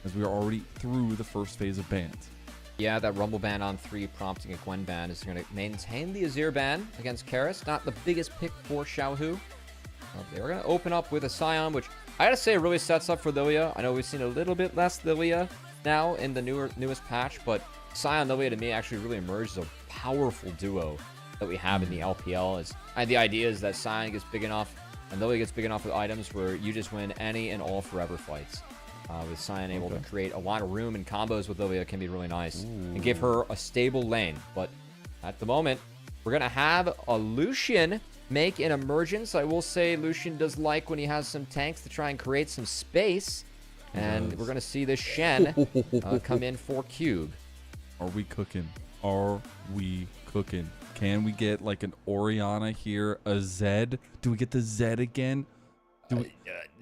as we are already through the first phase of bans. Yeah, that Rumble ban on 3 prompting a Gwen ban is going to maintain the Azir ban against Karis. Not the biggest pick for Xiaohu. They were going to open up with a Sion, which I gotta say really sets up for Lilia. I know we've seen a little bit less Lilia now in the newest patch, but Sion Lilia to me actually really emerged as a powerful duo that we have in the LPL. The idea is that Sion gets big enough and Lilia gets big enough with items where you just win any and all forever fights. With Sion able to create a lot of room, and combos with Lilia can be really nice and give her a stable lane. But at the moment, we're going to have a Lucian make an emergence. I will say Lucian does like when he has some tanks to try and create some space. And we're going to see this Shen come in for Cube. Are we cooking? Are we cooking? Can we get like an Orianna here? A Zed? Do we get the Zed again?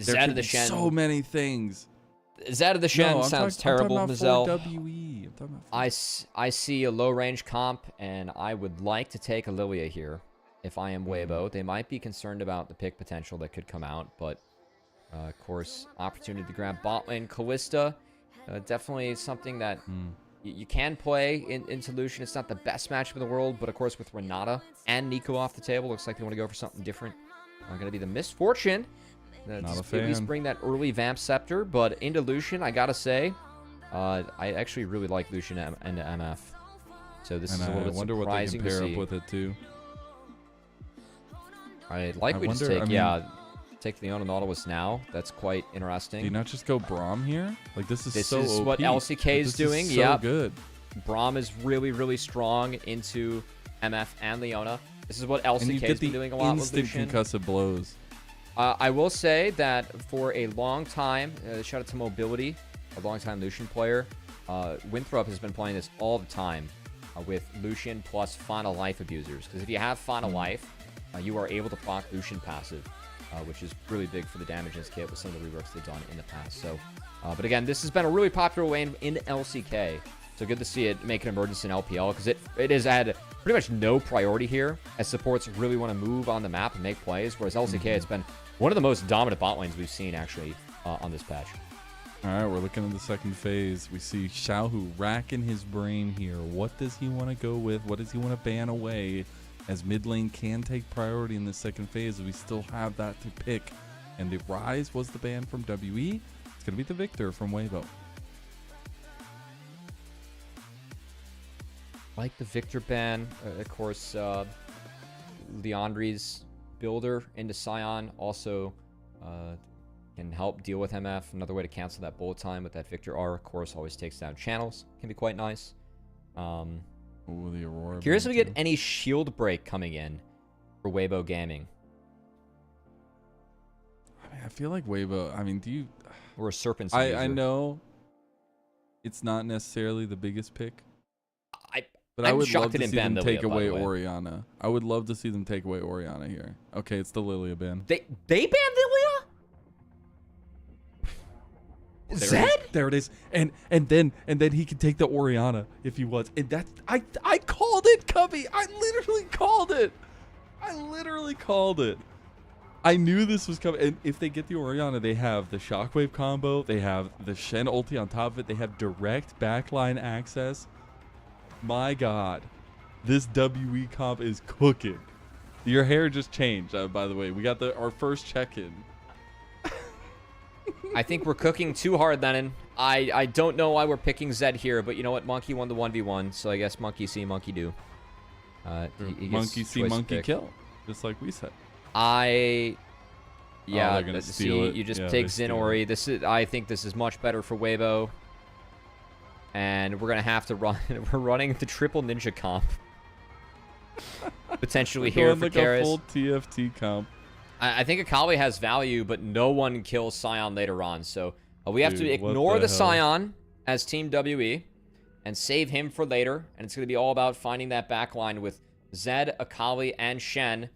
Zed of the Shen. So many things. Zed of the Shen sounds terrible, Mazel. WE. I see a low-range comp, and I would like to take a Lilia here if I am Weibo. They might be concerned about the pick potential that could come out, but of course, opportunity to grab bot lane. Callista, definitely something that you can play in Solution. It's not the best matchup in the world, but of course with Renata and Nico off the table, looks like they want to go for something different. Going to be the Misfortune. Not a fan. At least bring that early Vamp Scepter, but into Lucian, I gotta say, I actually really like Lucian into MF. So this is a little bit surprising to see. I wonder what they can pair up with it too. Take Leona Nautilus now. That's quite interesting. Do you not just go Braum here? Like this is so is OP. what LCK is doing. Is so good. Braum is really, really strong into MF and Leona. This is what LCK has been doing a lot with Lucian. Concussive blows. I will say that for a long time, shout out to Mobility, a long-time Lucian player, Winthrop has been playing this all the time with Lucian plus Fauna Life abusers. Because if you have Fauna Life, you are able to proc Lucian passive, which is really big for the damage in this kit with some of the reworks they've done in the past. So, but again, this has been a really popular lane in LCK. So good to see it make an emergence in LPL, because it has had pretty much no priority here, as supports really want to move on the map and make plays, whereas LCK it's been one of the most dominant bot lanes we've seen, actually, on this patch. All right, we're looking at the second phase. We see Xiaohu racking his brain here. What does he want to go with? What does he want to ban away? As mid lane can take priority in the second phase, we still have that to pick. And the Rise was the ban from WE. It's going to be the Victor from Weibo. Like the Victor ban, of course, Leandri's Builder into Sion also can help deal with MF. Another way to cancel that bullet time with that Victor R, of course, always takes down channels. Can be quite nice. Ooh, the Aurora. Curious if we get any shield break coming in for Weibo Gaming. I mean, I feel like Weibo, I mean, do you... Or a Serpent's I know it's not necessarily the biggest pick. But I would love to see them take away Orianna. I would love to see them take away Orianna here. Okay, it's the Lilia ban. They banned Lilia? Zed? There it is. And then he can take the Orianna if he wants. And that's I called it, Cubby. I literally called it. I knew this was coming. And if they get the Orianna, they have the Shockwave combo. They have the Shen ulti on top of it. They have direct backline access. My God, this WE comp is cooking. Your hair just changed, by the way. We got our first check-in. I think we're cooking too hard, Lennon. I don't know why we're picking Zed here, but you know what? Monkey won the 1v1, so I guess monkey see, monkey do. Monkey see, monkey kill, just like we said. Yeah, they're gonna steal it. You just take Zinori. I think this is much better for Weibo. And we're going to have to run. We're running the triple ninja comp. Potentially here for Karis. A full TFT comp. I think Akali has value, but no one kills Sion later on. So we have to ignore the Sion as Team WE and save him for later. And it's going to be all about finding that backline with Zed, Akali, and Shen.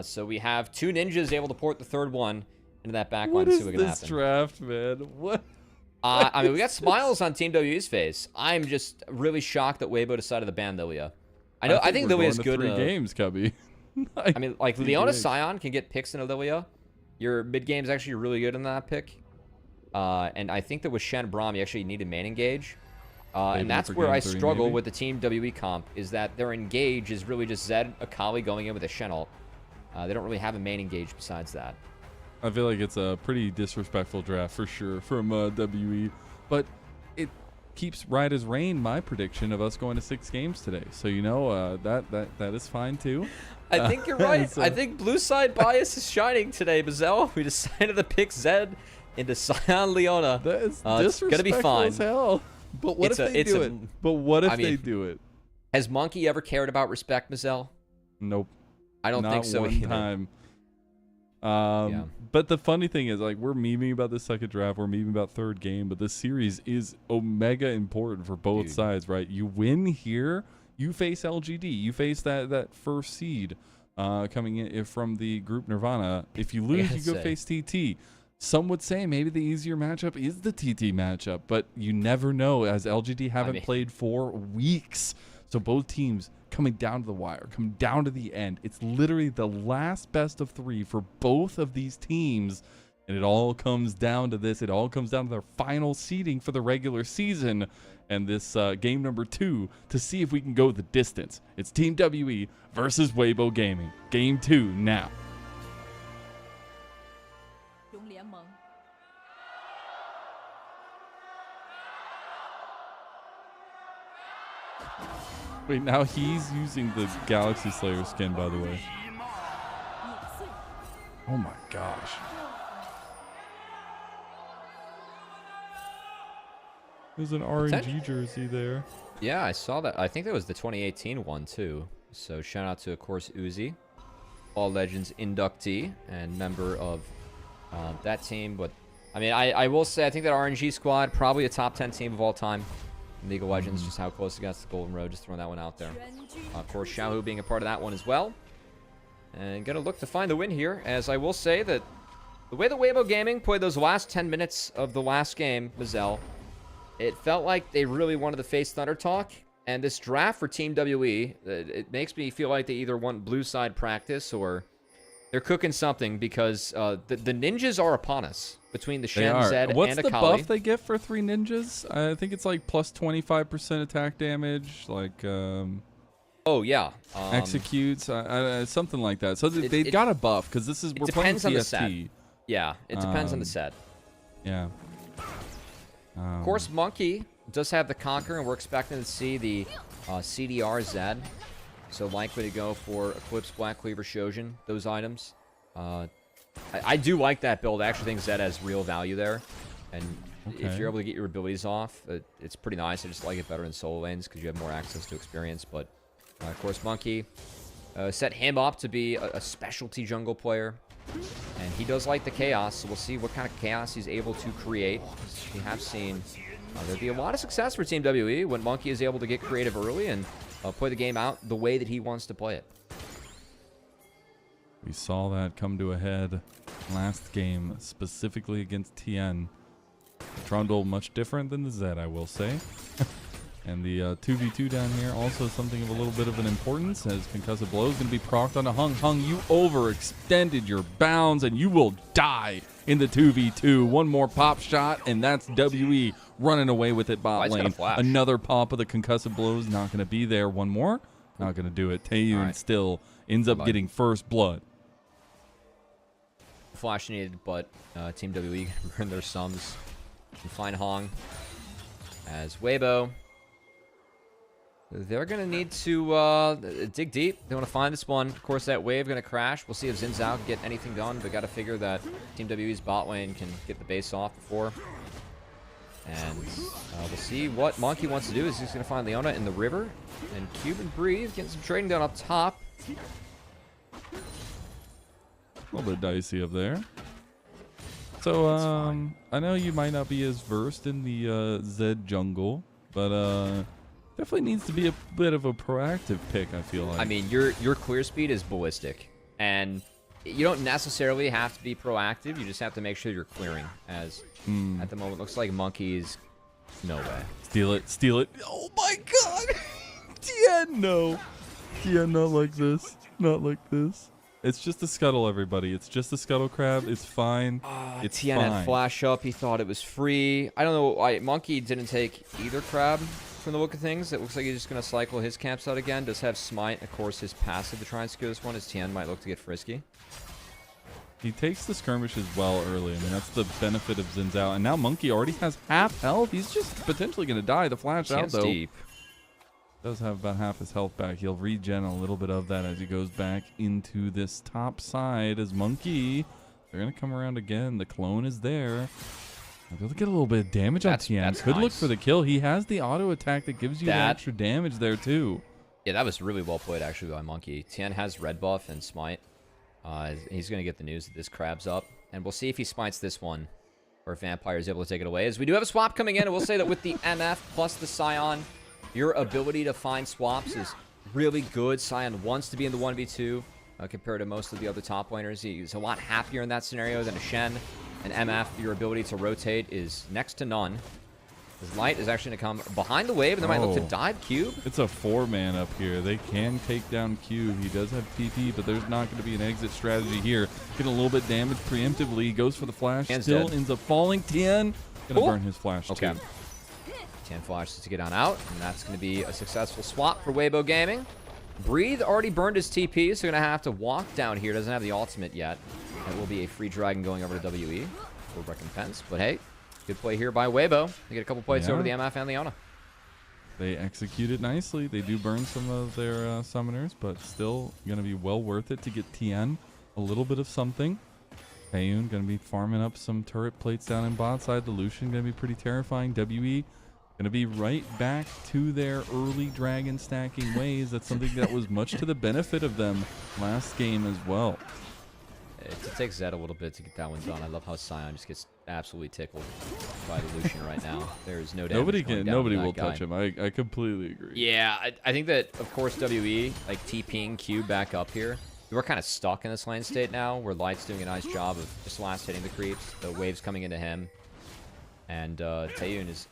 So we have 2 ninjas able to port the third one into that backline. What and is see what can this happen. draft, man? What? I mean, we got smiles on Team WE's face. I'm just really shocked that Weibo decided to ban Lilia. I think Lilia's good. 3 games, Cubby. I mean, like Leona Sion can get picks in a Lilia. Your mid game's actually really good in that pick. And I think that with Shen Braum, you actually need a main engage. And that's for where game I 3, struggle maybe? with the Team WE comp, is that their engage is really just Zed, Akali going in with a Shen ult. They don't really have a main engage besides that. I feel like it's a pretty disrespectful draft for sure from WE, but it keeps right as rain my prediction of us going to 6 games today. So you know that is fine too. I think you're right. so- I think blue side bias is shining today, Mazel. We decided to pick Zed into Sion Leona. That is It's gonna be disrespectful fine. as hell. But what if they do it? But what if they do it? Has Monki ever cared about respect, Mazel? Nope. I don't think so Not one either. time. Yeah. But the funny thing is, like, we're memeing about the second draft, we're memeing about third game, but this series is omega important for both Dude. sides, right? You win here, you face LGD, you face that first seed coming in from the group Nirvana. If you lose, you go face TT. Some would say maybe the easier matchup is the TT matchup, but you never know, as LGD haven't played for weeks. So both teams coming down to the wire, coming down to the end. It's literally the last best of 3 for both of these teams. And it all comes down to this. It all comes down to their final seeding for the regular season. And this game number 2 to see if we can go the distance. It's Team WE versus Weibo Gaming. Game 2 now. Wait, now he's using the Galaxy Slayer skin, by the way. Oh my gosh. There's an RNG jersey there. Yeah, I saw that. I think that was the 2018 one, too. So shout out to, of course, Uzi, All Legends inductee and member of that team. But, I mean, I will say, I think that RNG squad, probably a top 10 team of all time. League of Legends, just how close it got to the Golden Road, just throwing that one out there. Of course, Xiaohu being a part of that one as well. And gonna look to find the win here, as I will say that the way the Weibo Gaming played those last 10 minutes of the last game, Mazel, it felt like they really wanted to face Thunder Talk. And this draft for Team WE, it makes me feel like they either want blue side practice or they're cooking something, because the ninjas are upon us between the Shen, Zed, What's and the Akali. buff they get for 3 ninjas? I think it's like plus 25% attack damage, like oh yeah, executes, something like that. So they got a buff because this is we're playing depends on the set. TFT. Yeah, it depends on the set. Yeah. Of course, Monki does have the Conquer, and we're expecting to see the CDR Zed. So likely to go for Eclipse, Black Cleaver, Shojin, those items. I do like that build. I actually think Zed has real value there. And if you're able to get your abilities off, it's pretty nice. I just like it better in solo lanes because you have more access to experience. But, of course, Monki set him up to be a specialty jungle player. And he does like the chaos, so we'll see what kind of chaos he's able to create. We have seen there'd be a lot of success for Team WE when Monki is able to get creative early and play the game out the way that he wants to play it. We saw that come to a head last game, specifically against Tian. Trundle much different than the Zed, I will say. And the 2v2 down here, also something of a little bit of an importance, as Concussive Blow is going to be procced onto Hung. Hung, you overextended your bounds, and you will die in the 2v2. One more pop shot, and that's WE running away with it bot lane. Another pop of the Concussive Blows, not going to be there. One more, not going to do it. Taeyoon still ends up getting first blood. Flash needed, but Team WE burn their sums and find Hong. As Weibo, they're going to need to dig deep. They want to find this one. Of course, that wave going to crash. We'll see if Xin Zhao can get anything done, but got to figure that Team WE's bot lane can get the base off before. And we'll see what Monki wants to do. Is he's going to find Leona in the river. And Cube and Breathe getting some trading done up top. A little bit dicey up there. So, I know you might not be as versed in the Zed jungle, but definitely needs to be a bit of a proactive pick, I feel like. I mean, your clear speed is ballistic, and you don't necessarily have to be proactive. You just have to make sure you're clearing, as at the moment looks like Monki is no way. Steal it, steal it. Oh my god! Tian, no. Tian, not like this. Not like this. It's just a scuttle, everybody. It's just a scuttle crab. It's fine. It's Tian fine. had flash up. He thought it was free. I don't know why Monki didn't take either crab from the look of things. It looks like he's just going to cycle his camps out again. Does have smite. Of course, his passive to try and secure this one is Tian might look to get frisky. He takes the skirmish as well early. I mean, that's the benefit of Xin Zhao. And now Monki already has half health. He's just potentially going to die. The flash Tian's out, though. deep. Does have about half his health back. He'll regen a little bit of that as he goes back into this top side as Monki. They're going to come around again. The clone is there. They'll get a little bit of damage on Tian. Could look for the kill. He has the auto attack that gives you the extra damage there, too. Yeah, that was really well played, actually, by Monki. Tian has red buff and smite. He's going to get the news that this crab's up. And we'll see if he smites this one, or if Vampire is able to take it away. As we do have a swap coming in, and we'll say that with the MF plus the Scion, your ability to find swaps is really good. Scion wants to be in the 1v2 compared to most of the other top laners. He's a lot happier in that scenario than a Shen. And MF, your ability to rotate is next to none. His light is actually going to come behind the wave, and they might look to dive Cube. It's a 4-man up here. They can take down Cube. He does have TP, but there's not going to be an exit strategy here. Getting a little bit damage preemptively. He goes for the flash. Tian's Still dead. ends up falling. Tian going to burn his flash, too. Tian flashes to get on out, and that's going to be a successful swap for Weibo Gaming. Breathe already burned his TP, so going to have to walk down here. Doesn't have the ultimate yet. That will be a free dragon going over to WE for recompense. But hey, good play here by Weibo. They get a couple plates over the MF and the Ana. They execute it nicely. They do burn some of their summoners, but still going to be well worth it to get Tian a little bit of something. Taeyoon going to be farming up some turret plates down in bot side. The Lucian going to be pretty terrifying. WE going to be right back to their early dragon stacking ways. That's something that was much to the benefit of them last game as well. It takes Zed a little bit to get that one done. I love how Scion just gets absolutely tickled by the Lucian right now. There's no damage. Nobody will touch him. I completely agree. Yeah, I think that, of course, WE, like TPing Cube back up here. We're kind of stuck in this lane state now, where Light's doing a nice job of just last hitting the creeps. The wave's coming into him. And Taeyoon is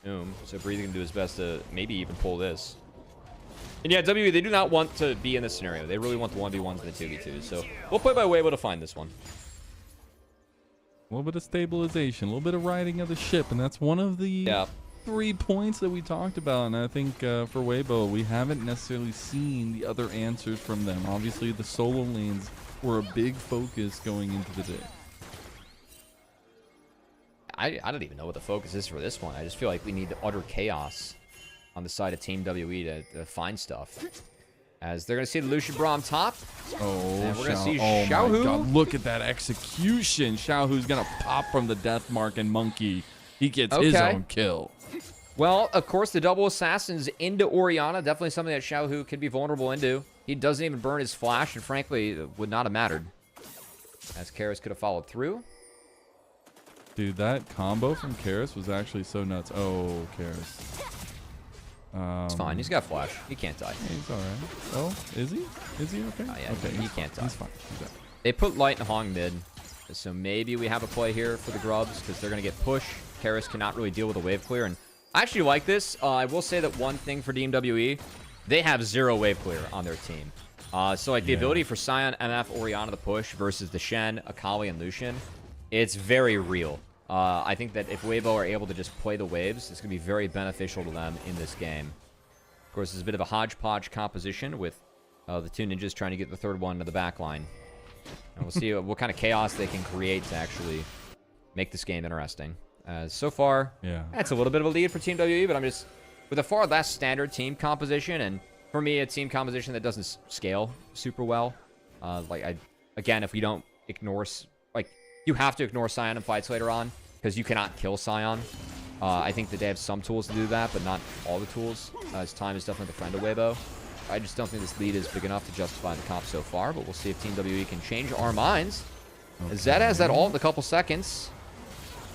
so Breathing can do his best to maybe even pull this. And yeah, WE, they do not want to be in this scenario. They really want the 1v1s and the 2v2s. So we'll play by Weibo to find this one. A little bit of stabilization, a little bit of riding of the ship, and that's one of the 3 points that we talked about. And I think for Weibo, we haven't necessarily seen the other answers from them. Obviously, the solo lanes were a big focus going into the day. I don't even know what the focus is for this one. I just feel like we need utter chaos on the side of Team WE to find stuff. As they're going to see the Lucian Braum top. Oh, and we're going to see Xiaohu. Xiaohu. My God, look at that execution. Xiaohu's going to pop from the death mark, and Monki, he gets his own kill. Well, of course, the double assassins into Orianna. Definitely something that Xiaohu could be vulnerable into. He doesn't even burn his flash, and frankly, it would not have mattered. As Karis could have followed through. Dude, that combo from Karis was actually so nuts. Oh, Karis. It's fine. He's got flash. He can't die. He's all right. Oh, is he? Is he okay? Yeah, okay, he can't die. He's fine. He's out. They put Light and Hong mid, so maybe we have a play here for the Grubs because they're going to get pushed. Karis cannot really deal with a wave clear, and I actually like this. I will say that one thing for Team WE, they have 0 wave clear on their team. So like the ability for Scion, MF, Orianna to push versus the Shen, Akali, and Lucian, it's very real. I think that if Weibo are able to just play the waves, it's going to be very beneficial to them in this game. Of course, it's a bit of a hodgepodge composition with the 2 ninjas trying to get the 3rd one to the back line. And we'll see what kind of chaos they can create to actually make this game interesting. So far, that's a little bit of a lead for Team WE, but I'm just with a far less standard team composition, and for me, a team composition that doesn't scale super well. Again, if we don't ignore, you have to ignore Scion in fights later on because you cannot kill Scion. I think that they have some tools to do that, but not all the tools. His time is definitely the friend of Weibo. I just don't think this lead is big enough to justify the comp so far, but we'll see if Team WE can change our minds. Zed has that ult in a couple seconds.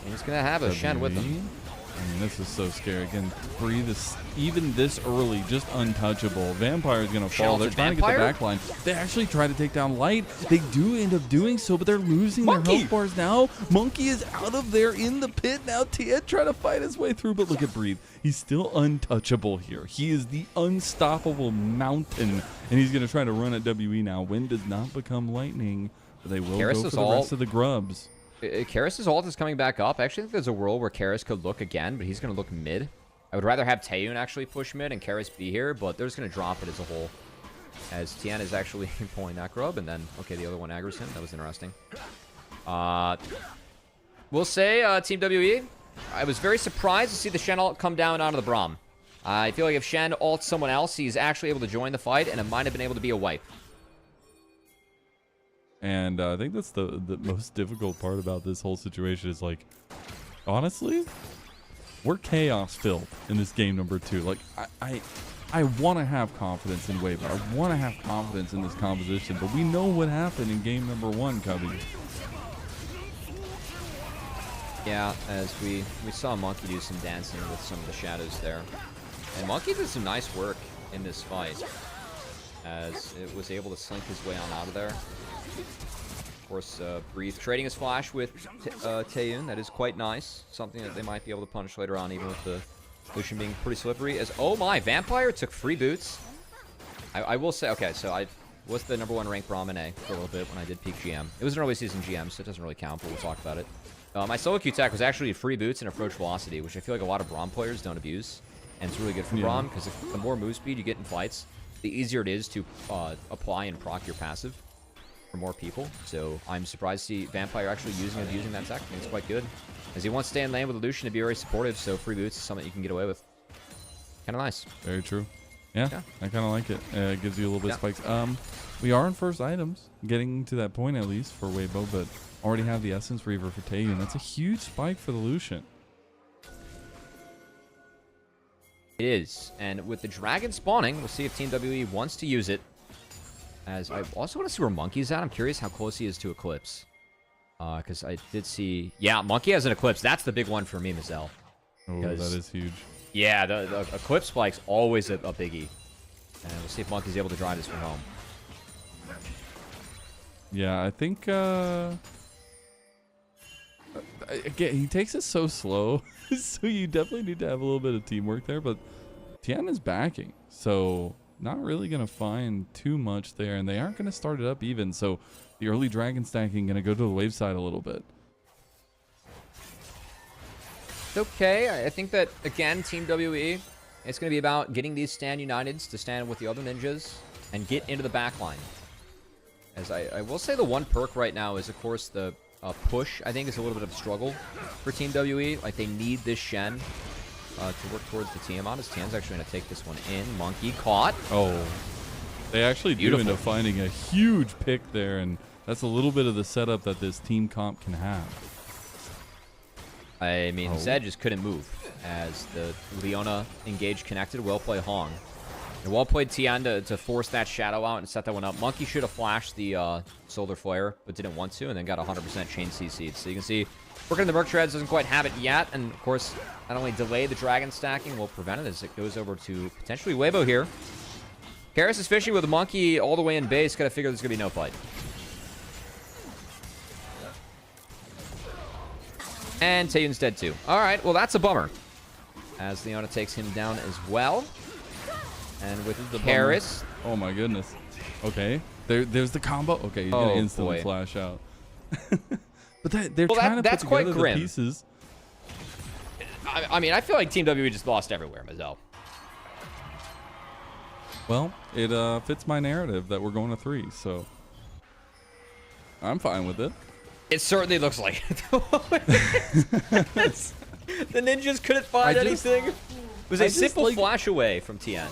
And he's going to have a Shen with him. I mean, this is so scary. Again, Breathe is even this early, just untouchable. Vampire is going to fall. They're trying to get the back line. They actually try to take down Light. They do end up doing so, but they're losing their health bars now. Monki is out of there in the pit now. Tian trying to fight his way through, but look at Breathe. He's still untouchable here. He is the unstoppable mountain, and he's going to try to run at WE now. Wind does not become lightning, but they will go for the rest of the grubs. Karis' ult is coming back up. I actually think there's a world where Karis could look again, but he's going to look mid. I would rather have Taeyoon actually push mid and Karis be here, but they're just going to drop it as a whole. As Tian is actually pulling that grub, and then, okay, the other one aggroes him. That was interesting. We'll say, Team WE, I was very surprised to see the Shen ult come down onto the Braum. I feel like if Shen ults someone else, he's actually able to join the fight, and it might have been able to be a wipe. And I think that's the most difficult part about this whole situation is, like, honestly, we're chaos filled in this game number 2. Like, I want to have confidence in Weibo. I want to have confidence in this composition, but we know what happened in game number 1, Cubby. Yeah, as we saw Monki do some dancing with some of the shadows there. And Monki did some nice work in this fight, as it was able to slink his way on out of there. Of course, Breathe trading his flash with Taeyoon. That is quite nice. Something that they might be able to punish later on, even with the Lucian being pretty slippery. As, oh my, Vampire took free boots. I will say, okay, so I was the #1 ranked Braum in A for a little bit when I did peak GM. It was an early season GM, so it doesn't really count, but we'll talk about it. My solo Q tech was actually free boots and approach velocity, which I feel like a lot of Braum players don't abuse. And it's really good for Braum, because the more move speed you get in fights, the easier it is to apply and proc your passive for more people. So I'm surprised to see Vampire actually using that tech. I think it's quite good, as he wants to stay in lane with Lucian to be very supportive, so free boots is something you can get away with. Kind of nice. Very true. Yeah, I kind of like it. It gives you a little bit of spikes. We are in first items, getting to that point at least for Weibo, but already have the Essence Reaver for Taeyoon. That's a huge spike for the Lucian. It is, and with the dragon spawning, we'll see if Team WE wants to use it. As I also want to see where Monki's at. I'm curious how close he is to Eclipse. Because I did see... Yeah, Monki has an Eclipse. That's the big one for me, Mazel. Oh, that is huge. Yeah, the Eclipse spike's always a biggie. And we'll see if Monki's able to drive this from home. Yeah, I think... again, he takes it so slow. So you definitely need to have a little bit of teamwork there. But Tian is backing. So not really going to find too much there. And they aren't going to start it up even. So the early dragon stacking going to go to the wave side a little bit. Okay, I think that, again, Team WE, it's going to be about getting these stand uniteds to stand with the other ninjas and get into the back line. As I will say the one perk right now is, of course, the push, I think, is a little bit of a struggle for Team WE. Like, they need this Shen to work towards the Tiamat, as Tian's actually going to take this one in. Monki caught. Oh, they actually do end up finding a huge pick there, and that's a little bit of the setup that this team comp can have. I mean, Zed just couldn't move as the Leona engaged connected. Well played Hong. And well played Tian to force that shadow out and set that one up. Monki should have flashed the Solar Flare, but didn't want to, and then got 100% chain CC'd. So you can see, working the Merc Treads doesn't quite have it yet, and of course, not only delay the dragon stacking, will prevent it as it goes over to potentially Weibo here. Karis is fishing with a Monki all the way in base. Gotta figure there's gonna be no fight. And Taeyoon's dead too. Alright, well that's a bummer, as Leona takes him down as well. And with the Karis. Oh my goodness. Okay. There's the combo. Okay, he's gonna instantly flash out. But they're trying to put together the pieces. I mean, I feel like Team WE just lost everywhere, Mazel. Well, it fits my narrative that we're going to 3, so I'm fine with it. It certainly looks like it. The ninjas couldn't find anything. It was a simple flash away from Tian.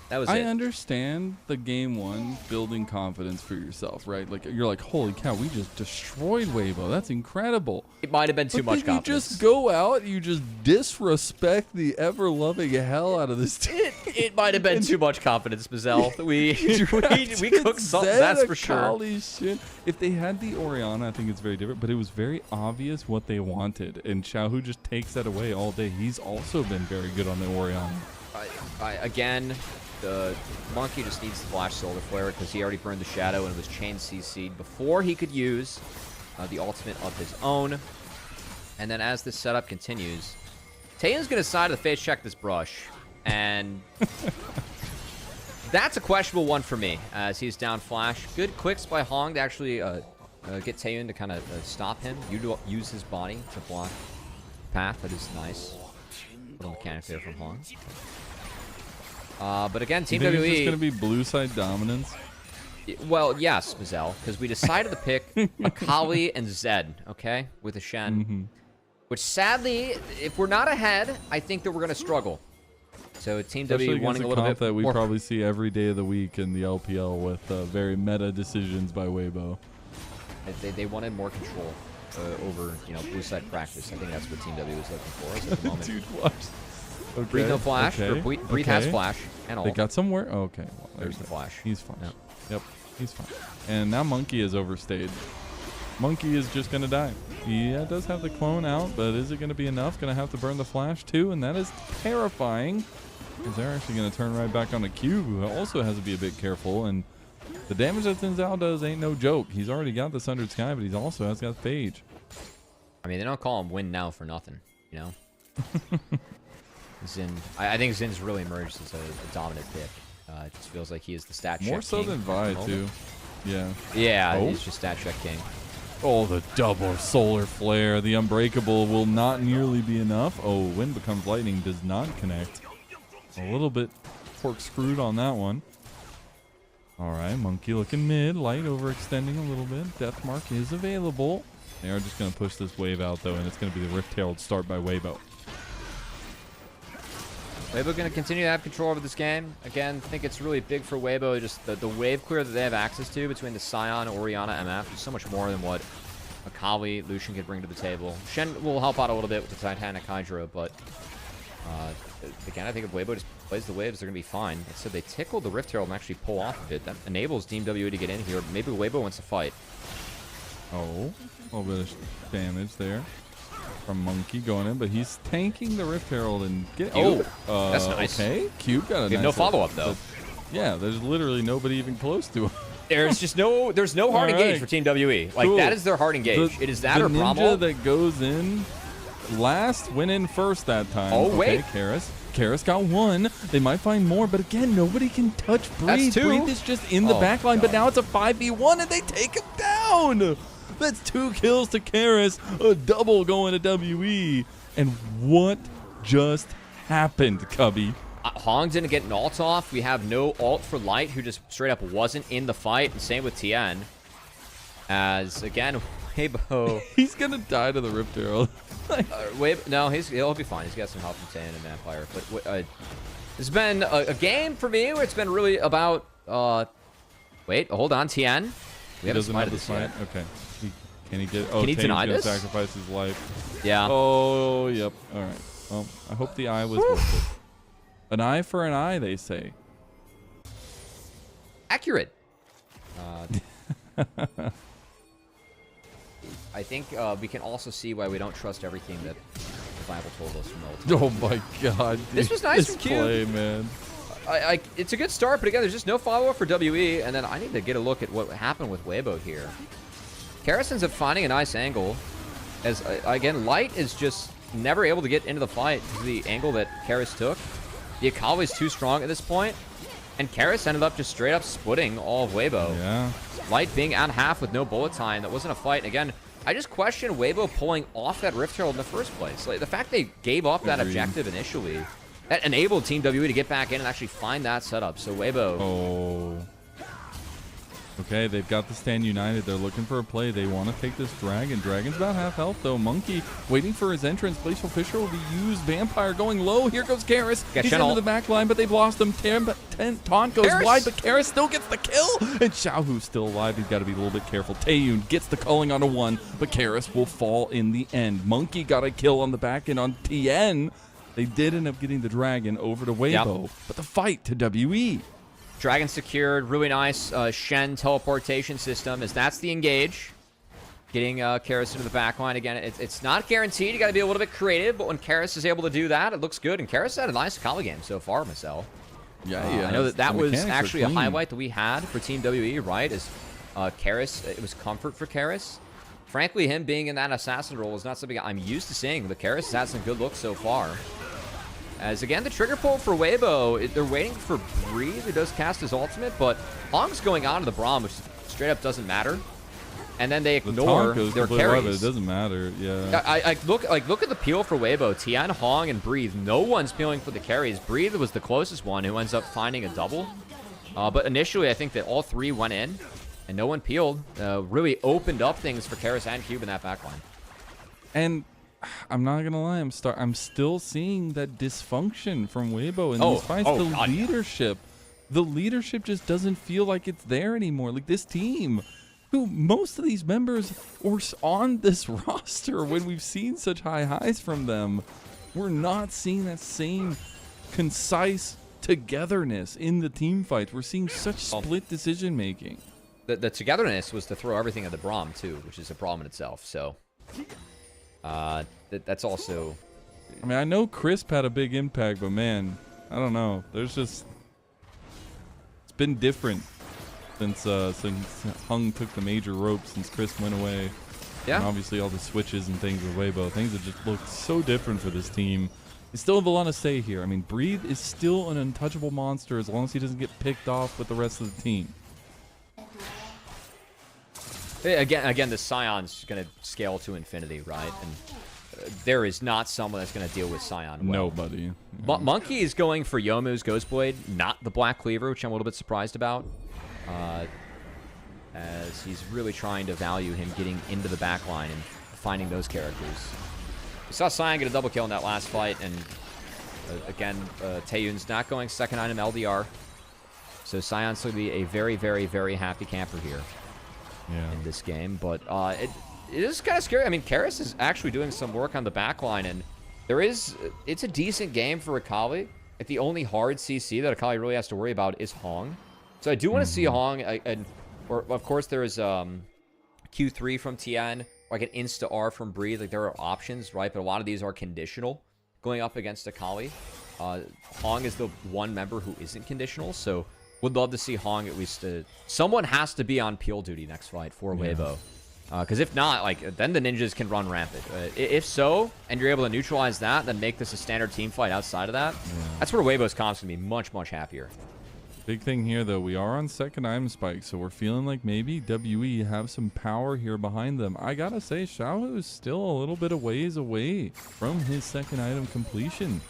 That was I it. understand the game one building confidence for yourself, right? Like you're like, holy cow, we just destroyed Weibo. That's incredible. It might have been too much confidence. You just go out, you just disrespect the ever-loving hell out of this team. It might have been too much confidence, Mazel. We cooked something, that's for sure. Shit. If they had the Orianna, I think it's very different, but it was very obvious what they wanted, and Xiaohu just takes that away all day. He's also been very good on the Orianna. Again, the Monki just needs the Flash Solar Flare because he already burned the Shadow and it was chain CC'd before he could use the ultimate of his own. And then as this setup continues, Taeyoon's going to side of the face check this brush. And that's a questionable one for me as he's down Flash. Good quicks by Hong to actually get Taeyoon to kind of stop him. Use his body to block the path. That is nice. Little mechanic there from Hong. But again, Team WE... Is this going to be blue side dominance? Well, yes, Mazel, because we decided to pick a Kali and Zed, okay, with a Shen. Which, sadly, if we're not ahead, I think that we're going to struggle. So Team WE wanting a little bit that we more... probably see every day of the week in the LPL with very meta decisions by Weibo. They wanted more control over, blue side practice. I think that's what Team W is looking for at the moment. Dude, watch. Okay. Breathe no flash. Okay. Or Breathe has flash and all. They got somewhere? Oh, okay. Well, there's the flash. He's fine. Yep. Yep, he's fine. And now Monki is overstayed. Monki is just going to die. Yeah, does have the clone out, but is it going to be enough? Going to have to burn the flash too, and that is terrifying. Because they're actually going to turn right back on the Cube, who also has to be a bit careful. And the damage that Zinzao does ain't no joke. He's already got the Sundered Sky, but he's also has got Phage. I mean, they don't call him Win Now for nothing, Xin, I think Zin's really emerged as a dominant pick. It just feels like he is the stat check More so king than Vi, too. Yeah. Yeah, he's just stat check king. Oh, the double solar flare. The unbreakable will not nearly be enough. Oh, Wind Becomes Lightning does not connect. A little bit corkscrewed on that one. All right, Monki looking mid. Light overextending a little bit. Death Mark is available. They are just going to push this wave out, though, and it's going to be the Rift Herald start by Weibo. Weibo going to continue to have control over this game. Again, I think it's really big for Weibo. Just the wave clear that they have access to between the Scion, Orianna, MF is so much more than what Akali, Lucian could bring to the table. Shen will help out a little bit with the Titanic Hydra, but again, I think if Weibo just plays the waves, they're going to be fine. So they tickle the Rift Herald and actually pull off a bit. That enables Team WE to get in here. Maybe Weibo wants to fight. Oh, a little bit of damage there from Monki going in, but he's tanking the Rift Herald and getting... Oh, that's nice. Okay, Cube got a nice... No follow-up, though. Yeah, there's literally nobody even close to him. There's no hard engage for Team WE. Like, cool. That is their hard engage. It is that or Bramble. The ninja that goes in last went in first that time. Oh, okay, wait. Karis got one. They might find more, but again, nobody can touch Breathe. That's two. Breathe is just in the backline, but now it's a 5v1 and they take him down. That's 2 kills to Karis, a double going to WE. And what just happened, Cubby? Hong didn't get an ult off. We have no ult for Light, who just straight up wasn't in the fight. And same with Tian. As, again, Weibo... He's going to die to the Rift Herald. No, he'll be fine. He's got some help from Tian and Vampire. But it's been a game for me where it's been really about... wait, hold on, Tian. We haven't doesn't have the fight. Okay. Can he get... Oh, can he deny this? this? Sacrifice his life. Yeah. Oh, yep. All right. Well, I hope the eye was worth it. An eye for an eye, they say. Accurate. I think we can also see why we don't trust everything that the Bible told us from the old time. Oh my God! This was nice from Cube. Play, man. It's a good start, but again, there's just no follow-up for WE, and then I need to get a look at what happened with Weibo here. Karis ends up finding a nice angle, as again, Light is just never able to get into the fight because of the angle that Karis took. The Akali is too strong at this point, and Karis ended up just straight up splitting all of Weibo. Yeah. Light being out half with no bullet time. That wasn't a fight. And again, I just question Weibo pulling off that Rift Herald in the first place. Like, the fact they gave up that objective initially, that enabled Team WE to get back in and actually find that setup. So Weibo... Oh. Okay, they've got the stand united. They're looking for a play. They want to take this Dragon. Dragon's about half health, though. Monki waiting for his entrance. Glacial Fisher will be used. Vampire going low. Here goes Karis. He's into the back line, but they've lost him. Taunt goes wide, but Karis still gets the kill. And Xiaohu's still alive. He's got to be a little bit careful. Taeyoon gets the culling onto one, but Karis will fall in the end. Monki got a kill on the back end on Tian. They did end up getting the Dragon over to Weibo, but the fight to WE. Dragon secured, really nice Shen teleportation system, as that's the engage. Getting Karis into the back line again. It's not guaranteed. You got to be a little bit creative, but when Karis is able to do that, it looks good. And Karis had a nice Kali game so far, Mazel. Yeah, I know that was actually a highlight that we had for Team WE, right? Is Karis, it was comfort for Karis. Frankly, him being in that assassin role is not something I'm used to seeing, but Karis has had some good looks so far. As again, the trigger pull for Weibo, they're waiting for Breathe, who does cast his ultimate, but Hong's going on to the Braum, which straight up doesn't matter. And then they ignore their carries. It doesn't matter, yeah. I look at the peel for Weibo. Tian, Hong, and Breathe. No one's peeling for the carries. Breathe was the closest one who ends up finding a double. But initially, I think that all three went in, and no one peeled. Really opened up things for Karis and Cube in that backline. And I'm not gonna lie, I'm still seeing that dysfunction from Weibo in these fights. The leadership just doesn't feel like it's there anymore. Like this team, who most of these members were on this roster when we've seen such high highs from them, we're not seeing that same concise togetherness in the team fights. We're seeing such split decision making. The togetherness was to throw everything at the Braum too, which is a problem in itself. So. That's also... I mean, I know Crisp had a big impact, but man, I don't know. There's just... It's been different since Hung took the major rope, since Crisp went away. Yeah. And obviously all the switches and things with Weibo. Things have just looked so different for this team. They still have a lot to say here. I mean, Breathe is still an untouchable monster as long as he doesn't get picked off with the rest of the team. Again, the Scion's going to scale to infinity, right? And there is not someone that's going to deal with Scion well. Nobody. Monki is going for Youmuu's Ghostblade, not the Black Cleaver, which I'm a little bit surprised about. As he's really trying to value him getting into the backline and finding those characters. We saw Scion get a double kill in that last fight, and again, Taeyoon's not going second item LDR. So Scion's going to be a very, very, very happy camper here. Yeah. In this game, but it is kind of scary. I mean, Karis is actually doing some work on the backline, and it's a decent game for Akali. Like, the only hard CC that Akali really has to worry about is Hong. So I do want to see Hong, or of course there is Q3 from Tian, like an Insta R from Breathe. Like, there are options, right? But a lot of these are conditional going up against Akali. Hong is the one member who isn't conditional, so would love to see Hong at least. Someone has to be on peel duty next fight for Weibo. Because if not, like, then the ninjas can run rampant. If so, and you're able to neutralize that, then make this a standard team fight outside of that, that's where Weibo's comp's going to be much, much happier. Big thing here, though, we are on second item spike, so we're feeling like maybe WE have some power here behind them. I gotta say, Xiaohu is still a little bit of ways away from his second item completion.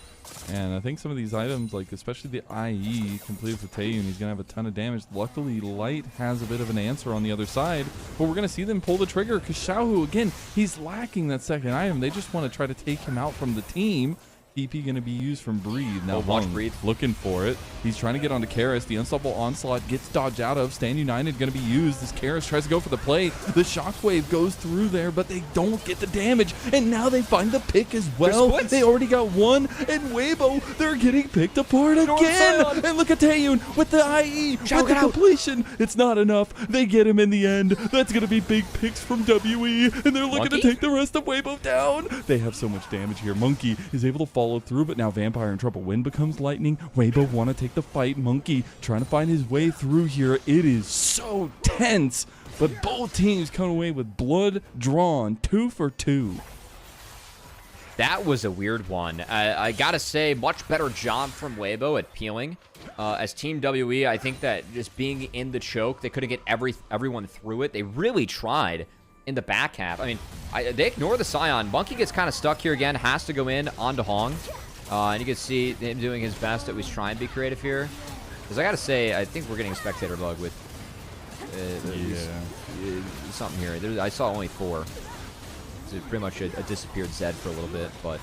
And I think some of these items, like especially the IE completed for Taeyoon, he's going to have a ton of damage. Luckily, Light has a bit of an answer on the other side, but we're going to see them pull the trigger because Xiaohu, again, he's lacking that second item. They just want to try to take him out from the team. TP going to be used from Breathe. Now watch Breathe. Looking for it. He's trying to get onto Karis. The unstoppable onslaught gets dodged out of. Stand United going to be used as Karis tries to go for the play. The shockwave goes through there, but they don't get the damage. And now they find the pick as well. They already got one. And Weibo, they're getting picked apart again. And look at Taeyoon with the IE, with the completion. It's not enough. They get him in the end. That's going to be big picks from WE. And they're looking to take the rest of Weibo down. They have so much damage here. Monki is able to follow through, but now Vampire in trouble. Wind becomes lightning. Weibo want to take the fight. Monki trying to find his way through here. It is so tense, but both teams come away with blood drawn 2 for 2. That was a weird one. I gotta say, much better job from Weibo at peeling. As Team WE, I think that just being in the choke, they couldn't get everyone through it. They really tried in the back half. I mean, they ignore the Scion. Monki gets kind of stuck here again, has to go in onto Hong. And you can see him doing his best to at least try and be creative here. Because I gotta say, I think we're getting a spectator bug with Something here. I saw only 4. So pretty much a disappeared Zed for a little bit. But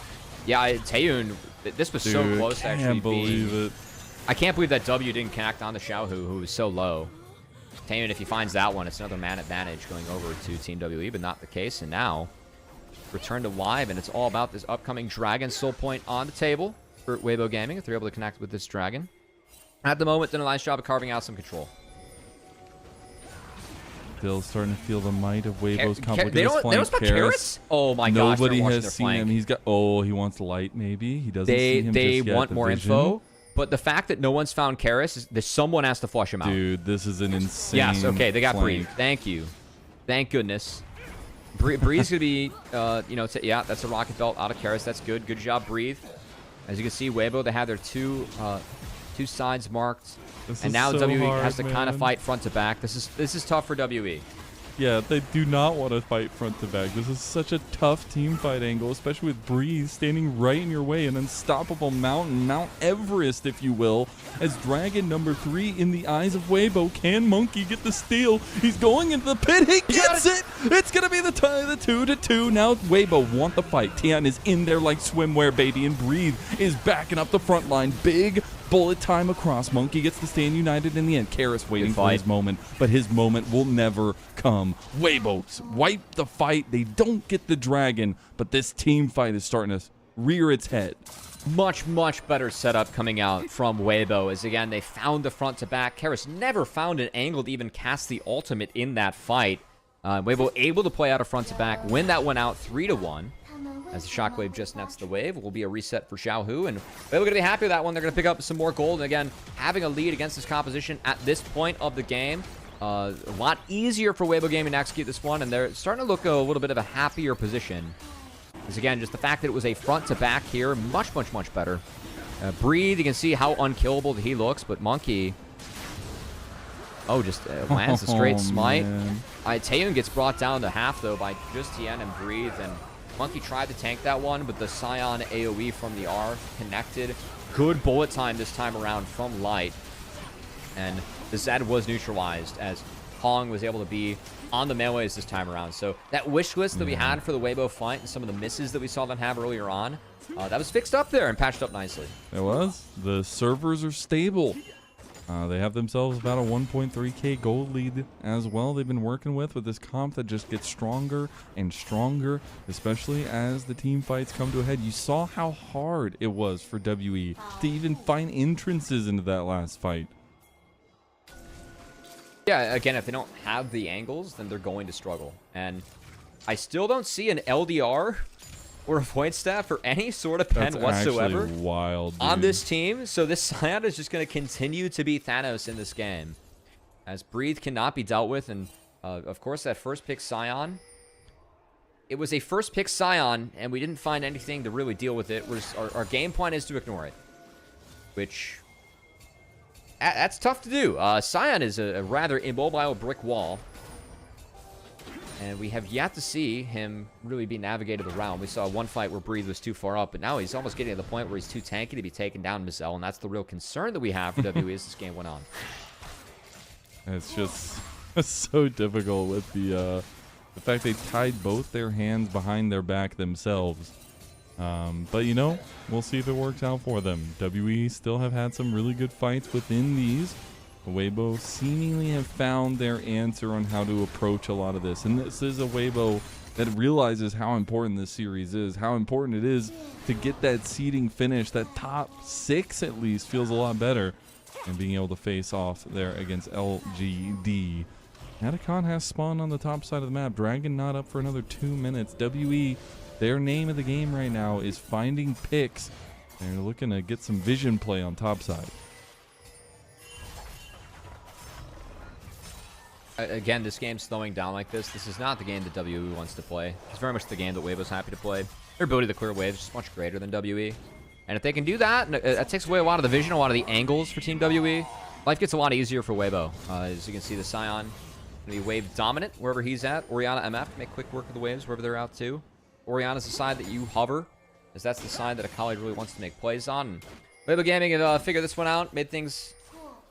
yeah, Taeyoon, this was so close to actually being... I can't believe that W didn't connect on the Xiaohu, who was so low. Taeyoon, if he finds that one, it's another man advantage going over to Team WE, but not the case. And now, return to live, and it's all about this upcoming Dragon Soul Point on the table for Weibo Gaming, if they're able to connect with this Dragon. At the moment, done a nice job of carving out some control. Still starting to feel the might of Weibo's complicated They don't spot Karis? Oh my gosh, nobody has seen him. He's got, he wants light maybe. He doesn't see him They just yet, want the more vision. info. But the fact that no one's found Karis, someone has to flush him out. Dude, this is an insane Yes, okay, they got flank. Breathe. Thank you. Thank goodness. Breathe's going to be, yeah, that's a rocket belt out of Karis. That's good. Good job, Breathe. As you can see, Weibo, they have their two sides marked. And now so WE hard, has to kind of man. fight front to back. This is tough for WE. Yeah, they do not want to fight front to back. This is such a tough team fight angle, especially with Breeze standing right in your way. An unstoppable mountain, Mount Everest, if you will, as Dragon number 3 in the eyes of Weibo. Can Monki get the steal? He's going into the pit. He gets it! It's going to be the 2-2. Now Weibo want the fight. Tian is in there like swimwear, baby, and Breathe is backing up the front line. Big bullet time across. Monki gets to stand united in the end. Karis waiting for his moment, but his moment will never come. Weibo wipe the fight. They don't get the Dragon, but this team fight is starting to rear its head. Much, much better setup coming out from Weibo, as again, they found the front to back. Karis never found an angle to even cast the ultimate in that fight. Weibo able to play out a front to back, win that one out 3-1. As the Shockwave just nets the wave, will be a reset for Xiaohu, and Weibo going to be happy with that one. They're going to pick up some more gold, and again, having a lead against this composition at this point of the game, a lot easier for Weibo Gaming to execute this one, and they're starting to look a little bit of a happier position. Because again, just the fact that it was a front to back here, much, much, much better. Breathe, you can see how unkillable he looks, but Monki, just lands a straight smite. Taeyoon gets brought down to half, though, by just Tian and Breathe, and Monki tried to tank that one, but the Scion AoE from the R connected. Good bullet time this time around from Light. And the Zed was neutralized as Hong was able to be on the melees this time around. So that wish list that we had for the Weibo fight and some of the misses that we saw them have earlier on, that was fixed up there and patched up nicely. It was. The servers are stable. They have themselves about a 1.3k gold lead as well they've been working with this comp that just gets stronger and stronger, especially as the team fights come to a head. You saw how hard it was for WE to even find entrances into that last fight. Yeah, again, if they don't have the angles, then they're going to struggle. And I still don't see an LDR or a void staff or any sort of pen whatsoever wild, on this team. So this Scion is just going to continue to be Thanos in this game, as Breathe cannot be dealt with. And of course, that first pick Scion, it was a first pick Scion, and we didn't find anything to really deal with it. Our game plan is to ignore it, which that's tough to do. Scion is a rather immobile brick wall, and we have yet to see him really be navigated around. We saw one fight where Breathe was too far up, but now he's almost getting to the point where he's too tanky to be taken down Mazel, and that's the real concern that we have for WE as this game went on. It's just so difficult with the fact they tied both their hands behind their back themselves. But you know, we'll see if it works out for them. WE still have had some really good fights within these. Weibo seemingly have found their answer on how to approach a lot of this. And this is a Weibo that realizes how important this series is, how important it is to get that seeding finish. That top 6 at least feels a lot better. And being able to face off there against LGD. Atacon has spawned on the top side of the map. Dragon not up for another 2 minutes. WE, their name of the game right now is finding picks. They're looking to get some vision play on top side. Again, this game's slowing down like this. This is not the game that WE wants to play. It's very much the game that Weibo's happy to play. Their ability to clear waves is much greater than WE. And if they can do that, that takes away a lot of the vision, a lot of the angles for Team WE. Life gets a lot easier for Weibo. As you can see, the Scion going to be wave dominant wherever he's at. Orianna MF make quick work of the waves wherever they're out too. Orianna's the side that you hover, as that's the side that a colleague really wants to make plays on. And Weibo Gaming have figured this one out, made things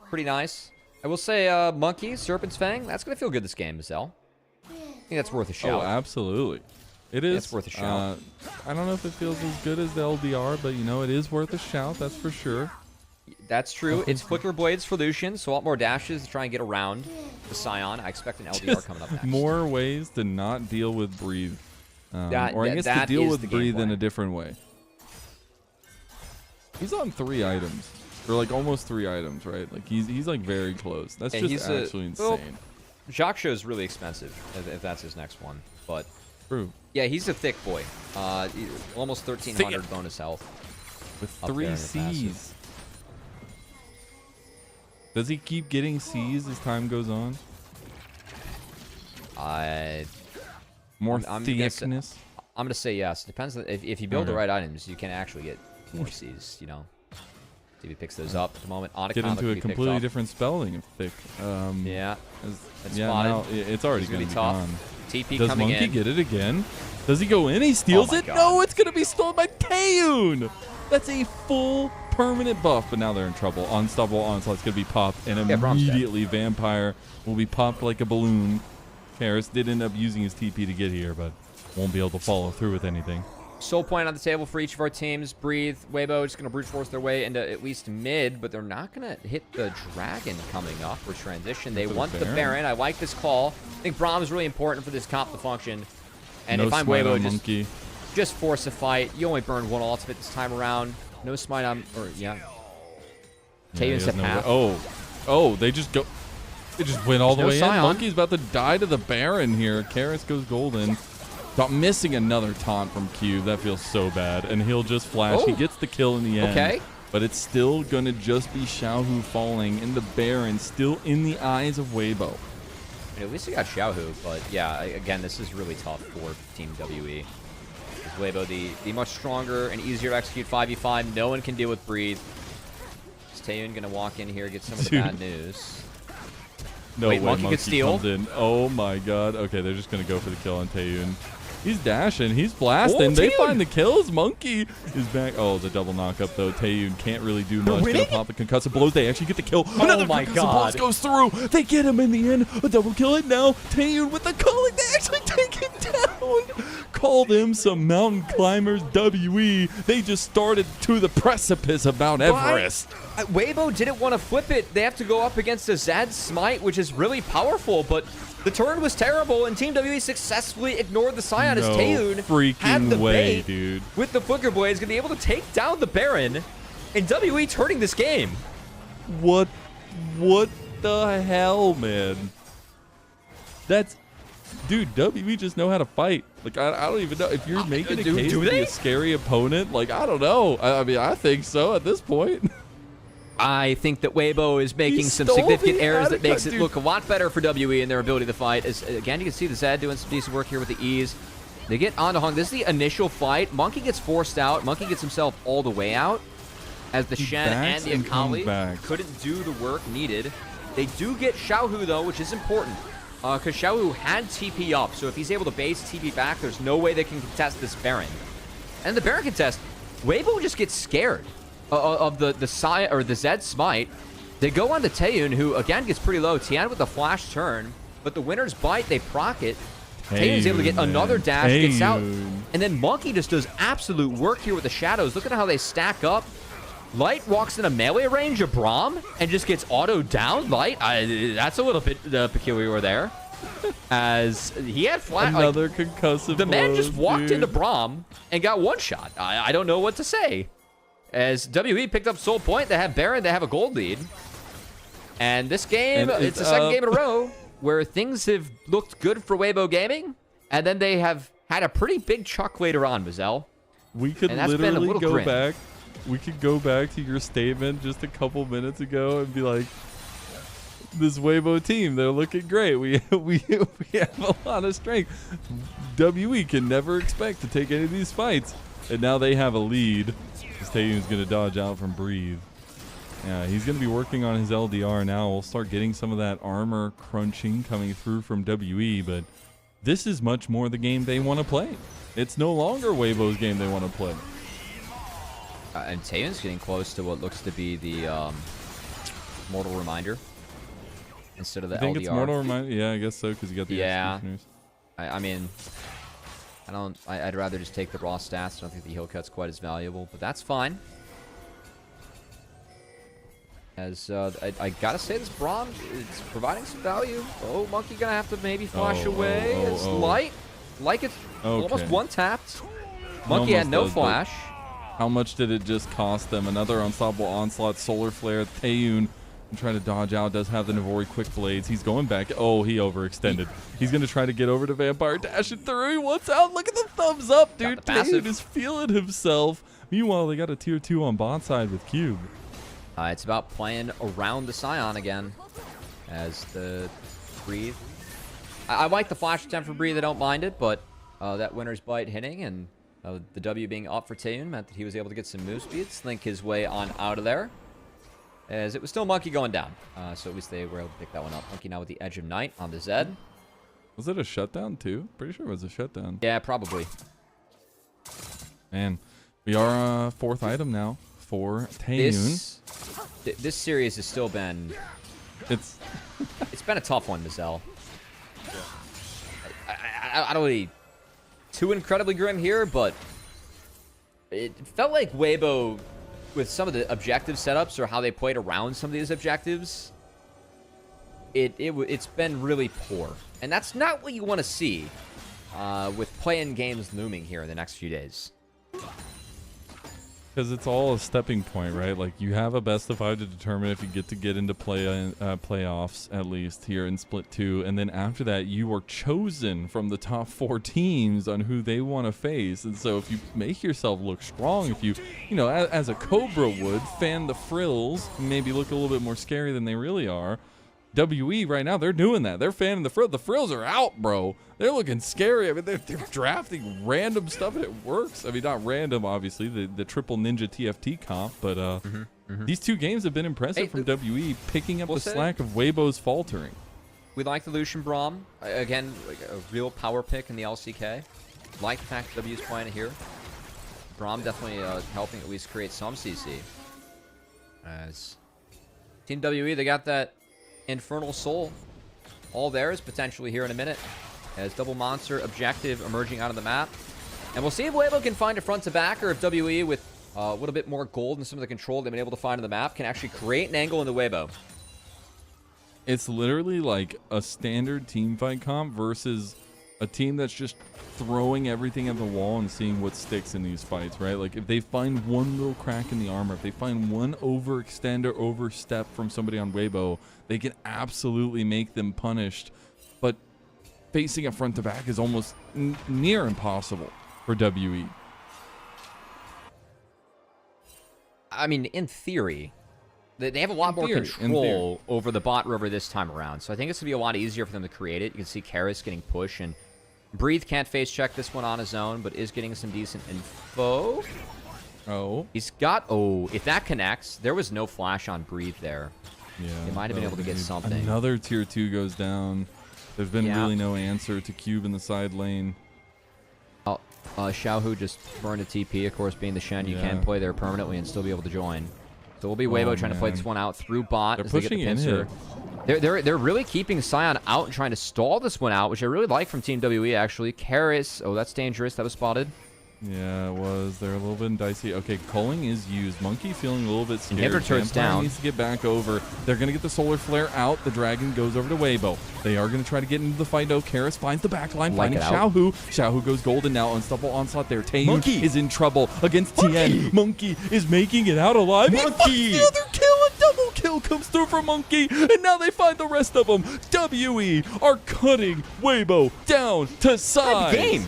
pretty nice. I will say, Monki, Serpent's Fang, that's going to feel good this game, Mazel. I think that's worth a shout. Oh, absolutely. It is. It's worth a shout. I don't know if it feels as good as the LDR, but, you know, it is worth a shout. That's for sure. That's true. It's Flicker Blades for Lucian, so a lot more dashes to try and get around the Scion. I expect an LDR coming up next. More ways to not deal with Breathe. Or I guess to that deal is with the Breathe in gameplay. a different way. He's on 3 items. Or like almost 3 items, right? Like he's like very close. That's just actually insane. Well, Jacques Show is really expensive if that's his next one. But true. Yeah, he's a thick boy. Almost 1,300 bonus health. With 3 C's. Does he keep getting C's as time goes on? More thickness? I'm gonna say yes. Depends on if you build the right items, you can actually get more C's. You know, see if he picks those up at the moment. Get into a completely different spelling of thick. Yeah, now it's already gonna be tough. gone. TP Does coming Monki in. get it again? Does he go in? He steals it. God. No, it's gonna be stolen by Taeyoon. That's a full permanent buff, but now they're in trouble. Unstoppable Onslaught's gonna be popped, and immediately Vampire will be popped like a balloon. Karis did end up using his TP to get here, but won't be able to follow through with anything. Soul point on the table for each of our teams. Breathe, Weibo just going to brute force their way into at least mid, but they're not going to hit the dragon coming up for transition. They want the Baron. I like this call. I think Braum is really important for this comp to function. And no if I'm smite Weibo, on Monki. just force a fight. You only burn 1 ultimate this time around. No smite on, Taeyoon's at half. Oh, they just go. They just went all the way Scion. in. Monkey's about to die to the Baron here. Karis goes golden. Got missing another taunt from Cube. That feels so bad. And he'll just flash. He gets the kill in the end. Okay. But it's still going to just be Xiaohu falling. And the Baron still in the eyes of Weibo. At least we got Xiaohu. But yeah, again, this is really tough for Team WE. Weibo, the much stronger and easier to execute 5v5. No one can deal with Breathe. Is Taeyoon going to walk in here, get some of the bad news? No Wait, way, Monki could steal? Comes in. Oh my god. Okay, they're just going to go for the kill on Taeyoon. He's dashing. He's blasting. They find the kills. Monki is back. Oh, the double knockup, though. Taeyoon can't really do much. Gonna pop the concussive blows. They actually get the kill. Another my concussive God. blows goes through. They get him in the end. A double kill it now. Taeyoon with the calling. They actually take him down. Call them some mountain climbers, WE. They just started to the precipice of Mount Everest. Weibo didn't want to flip it. They have to go up against a Zed Smite, which is really powerful, but the turn was terrible, and Team WE successfully ignored the Scion as Taeyoon had the bait dude. with the Flicker Blades, going to be able to take down the Baron, and WE turning this game. What the hell, man? That's... Dude, WE just know how to fight. Like, I don't even know. If you're making a case to be a scary opponent, like, I don't know. I mean, I think so at this point. I think that Weibo is making some significant errors that makes it look a lot better for WE and their ability to fight. As, again, you can see the Zed doing some decent work here with the E's. They get onto Hung. This is the initial fight. Monki gets forced out. Monki gets himself all the way out as the Shen and the Akali couldn't do the work needed. They do get Xiaohu, though, which is important. Because Xiaohu had TP up, so if he's able to base TP back, there's no way they can contest this Baron. And the Baron contest, Weibo just gets scared of the Zed Smite. They go on to Taeyoon, who again gets pretty low. Tian with the flash turn, but the winner's bite, they proc it. Taeyoon's able to get another dash, gets out, and then Monki just does absolute work here with the shadows. Look at how they stack up. Light walks in a melee range of Braum and just gets auto down. Light, that's a little bit peculiar there. As he had flat another concussive. The man just walked into Braum and got one shot. I don't know what to say. As WE picked up Soul Point, they have Baron, they have a gold lead. And this game, it's the second game in a row where things have looked good for Weibo Gaming, and then they have had a pretty big chuck later on, Mazel. We could literally go back. We could go back to your statement just a couple minutes ago and be like, this Weibo team, they're looking great. We have a lot of strength. WE can never expect to take any of these fights. And now they have a lead. Taeyoon's going to dodge out from Breathe. Yeah, he's going to be working on his LDR now. We'll start getting some of that armor crunching coming through from WE, but this is much more the game they want to play. It's no longer Weibo's game they want to play. And Taeyoon's getting close to what looks to be the Mortal Reminder. instead of the I think LDR. it's more to remind. Yeah, I guess so, because you got the executioners. I mean, I'd rather just take the raw stats. I don't think the heal cut's quite as valuable, but that's fine. As I gotta say, this Braum is providing some value. Oh, Monki gonna have to maybe flash away. It's light, like it's almost one tapped. Monki had no flash. How much did it just cost them? Another unstoppable onslaught, solar flare. Taeyoon trying to dodge out. Does have the Navori quick blades. He's going back. Oh, he overextended. He's gonna try to get over to Vampire, dashing through. He wants out. Look at the thumbs up, dude. Taeyoon is feeling himself. Meanwhile, they got a tier 2 on bot side with Cube. It's about playing around the Scion again. As the Breathe. I like the flash attempt for Breathe. I don't mind it, but that Winter's Bite hitting and the W being up for Taeyoon meant that he was able to get some move speed, slink his way on out of there. As it was still Monki going down. So at least they were able to pick that one up. Monki now with the Edge of Night on the Zed. Was it a shutdown too? Pretty sure it was a shutdown. Yeah, probably. Man, we are 4th item now for Taeyoon. This series has still been... It's been a tough one, Mazel. I don't really... Too incredibly grim here, but... It felt like Weibo, with some of the objective setups or how they played around some of these objectives, it's been really poor. And that's not what you want to see with play-in games looming here in the next few days. Because it's all a stepping point, right? Like, you have a best of 5 to determine if you get into playoffs, at least, here in Split 2. And then after that, you are chosen from the top 4 teams on who they want to face. And so if you make yourself look strong, if you know, as a Cobra would, fan the frills, maybe look a little bit more scary than they really are. WE right now, they're doing that. They're fanning the frills. The frills are out, bro. They're looking scary. I mean, they're drafting random stuff and it works. I mean, not random, obviously, the triple ninja TFT comp, but these 2 games have been impressive from WE, picking up the slack of Weibo's faltering. We like the Lucian Braum. Again, like a real power pick in the LCK. Like the fact that W's playing it here. Braum definitely helping at least create some CC. As Team WE, they got that Infernal Soul. All theirs potentially here in a minute. As Double Monster objective emerging out of the map. And we'll see if Weibo can find a front to back, or if WE with a little bit more gold and some of the control they've been able to find in the map can actually create an angle into Weibo. It's literally like a standard team fight comp versus a team that's just throwing everything at the wall and seeing what sticks in these fights, right? Like, if they find one little crack in the armor, if they find one overextend or overstep from somebody on Weibo, they can absolutely make them punished. But facing a front to back is almost near impossible for WE. I mean, in theory, they have a lot more control over the bot river this time around. So I think it's going to be a lot easier for them to create it. You can see Karis getting pushed, and Breathe can't face check this one on his own, but is getting some decent info. Oh. He's got... Oh, if that connects, there was no flash on Breathe there. Yeah. They might have been able to get something. Another tier 2 goes down. There's been really no answer to Cube in the side lane. Xiaohu just burned a TP, of course, being the Shen. You can play there permanently and still be able to join. So we'll be Weibo trying to play this one out through bot. They're as pushing they get the pincer. They're really keeping Scion out and trying to stall this one out, which I really like from Team WE, actually. Karis. Oh, that's dangerous. That was spotted. Yeah, it was. They're a little bit dicey. Okay, culling is used. Monki feeling a little bit scared. Inhibitor turns down. Needs to get back over. They're going to get the solar flare out. The dragon goes over to Weibo. They are going to try to get into the fight, though. Karis finds the backline, finding Xiaohu. Xiaohu goes golden now. Unstoppable onslaught there. Taeyoon is in trouble against Tian. Monki is making it out alive. Monki! The other kill. A double kill comes through for Monki. And now they find the rest of them. WE are cutting Weibo down to size. Game.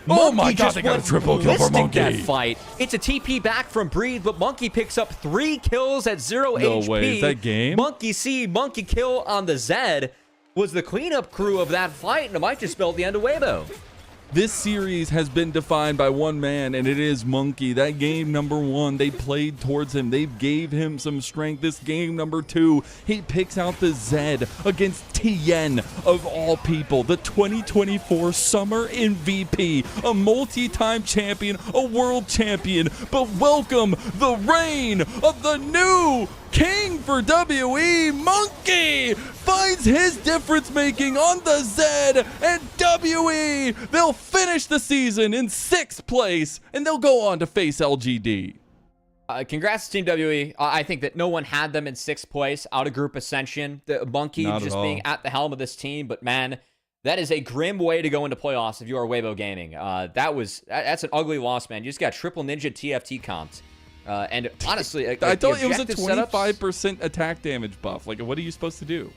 Oh my god, they got a triple kill for Monki. That fight. It's a TP back from Breathe, but Monki picks up 3 kills at 0 HP. No way, is that game? Monki kill on the Zed was the cleanup crew of that fight, and it might just spell the end of Weibo. This series has been defined by one man, and it is Monki. That game number 1, they played towards him. They gave him some strength. This game number 2, he picks out the Zed against Tian, of all people. The 2024 Summer MVP, a multi-time champion, a world champion. But welcome the reign of the new king for WE, Monki! finds his difference making on the Z, and WE, they'll finish the season in 6th place, and they'll go on to face LGD. Congrats to Team WE. I think that no one had them in 6th place out of group ascension. The Monki just being at the helm of this team, but man, that is a grim way to go into playoffs if you are Weibo Gaming. That's an ugly loss, man. You just got triple ninja TFT comped. And honestly, I told you it was a 25% attack damage buff. Like, what are you supposed to do?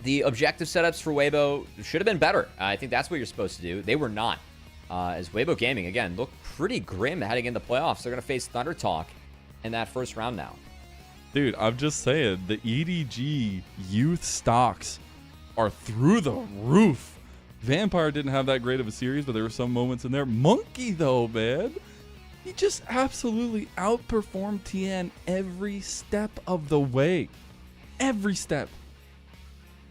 The objective setups for Weibo should have been better. I think that's what you're supposed to do. They were not. As Weibo Gaming, again, look pretty grim heading into playoffs. They're going to face Thunder Talk in that first round now. Dude, I'm just saying, the EDG youth stocks are through the roof. Vampire didn't have that great of a series, but there were some moments in there. Monki, though, man, he just absolutely outperformed Tian every step of the way. Every step.